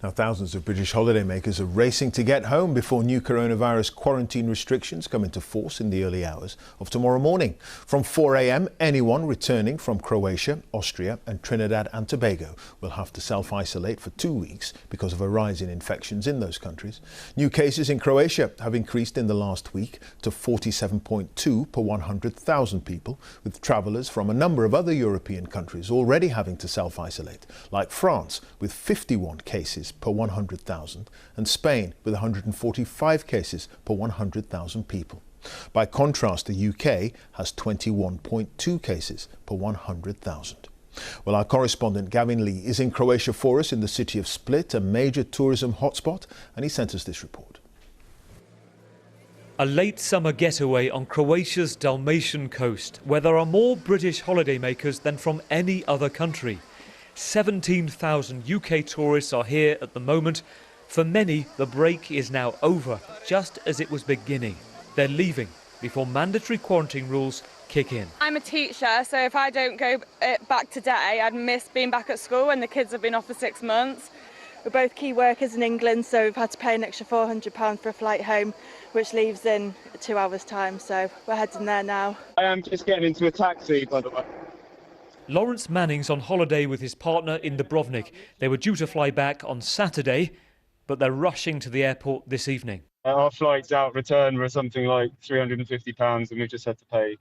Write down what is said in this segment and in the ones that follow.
Now, thousands of British holidaymakers are racing to get home before new coronavirus quarantine restrictions come into force in the early hours of tomorrow morning. From 4 a.m, anyone returning from Croatia, Austria and Trinidad and Tobago will have to self-isolate for 2 weeks because of a rise in infections in those countries. New cases in Croatia have increased in the last week to 47.2 per 100,000 people, with travellers from a number of other European countries already having to self-isolate, like France with 51 cases per 100,000 and Spain with 145 cases per 100,000 people. By contrast, the UK has 21.2 cases per 100,000. Well, our correspondent Gavin Lee is in Croatia for us in the city of Split, a major tourism hotspot, and he sent us this report. A late summer getaway on Croatia's Dalmatian coast, where there are more British holidaymakers than from any other country. 17,000 UK tourists are here at the moment. For many, the break is now over, just as it was beginning. They're leaving before mandatory quarantine rules kick in. I'm a teacher, so if I don't go back today, I'd miss being back at school when the kids have been off for 6 months. We're both key workers in England, so we've had to pay an extra £400 for a flight home, which leaves in 2 hours' time, so we're heading there now. I am just getting into a taxi, by the way. Lawrence Manning's on holiday with his partner in Dubrovnik. They were due to fly back on Saturday, but they're rushing to the airport this evening. Our flights out return were something like £350, and we just had to pay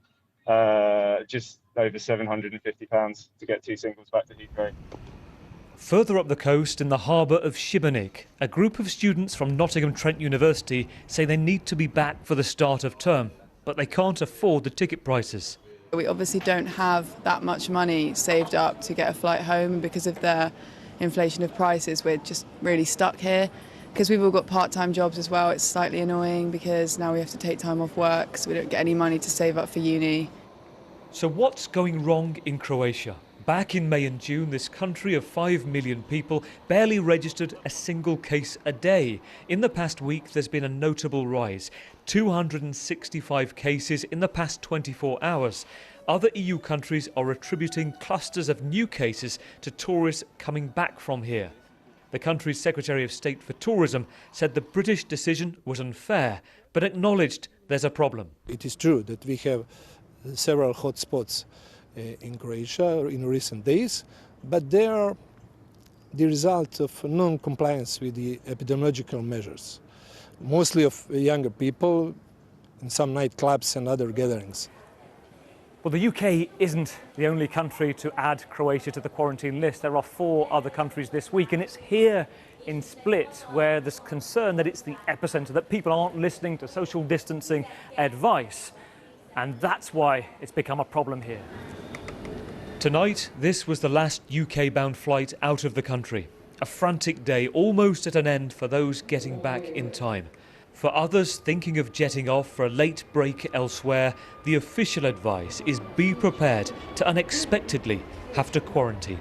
just over £750 to get 2 singles back to Heathrow. Further up the coast, in the harbour of Šibenik, a group of students from Nottingham Trent University say they need to be back for the start of term, but they can't afford the ticket prices. We obviously don't have that much money saved up to get a flight home. Because of the inflation of prices, we're just really stuck here. Because we've all got part-time jobs as well, it's slightly annoying because now we have to take time off work, so we don't get any money to save up for uni. So what's going wrong in Croatia? Back in May and June, this country of 5 million people barely registered a single case a day. In the past week, there's been a notable rise. 265 cases in the past 24 hours. Other EU countries are attributing clusters of new cases to tourists coming back from here. The country's Secretary of State for Tourism said the British decision was unfair, but acknowledged there's a problem. It is true that we have several hotspots in Croatia in recent days, but they are the result of non-compliance with the epidemiological measures, mostly of younger people in some nightclubs and other gatherings. Well, the UK isn't the only country to add Croatia to the quarantine list. There are 4 other countries this week, and it's here in Split where there's concern that it's the epicentre, that people aren't listening to social distancing advice. And that's why it's become a problem here. Tonight, this was the last UK-bound flight out of the country. A frantic day, almost at an end for those getting back in time. For others thinking of jetting off for a late break elsewhere, the official advice is be prepared to unexpectedly have to quarantine.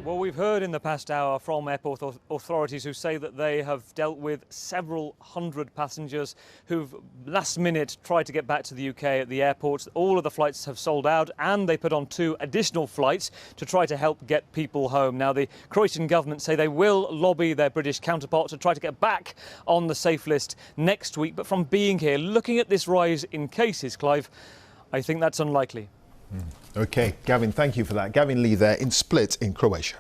Well, we've heard in the past hour from airport authorities who say that they have dealt with several hundred passengers who've last minute tried to get back to the UK at the airport. All of the flights have sold out, and they put on 2 additional flights to try to help get people home. Now, the Croatian government say they will lobby their British counterparts to try to get back on the safe list next week. But from being here, looking at this rise in cases, Clive, I think that's unlikely. OK, Gavin, thank you for that. Gavin Lee there in Split in Croatia.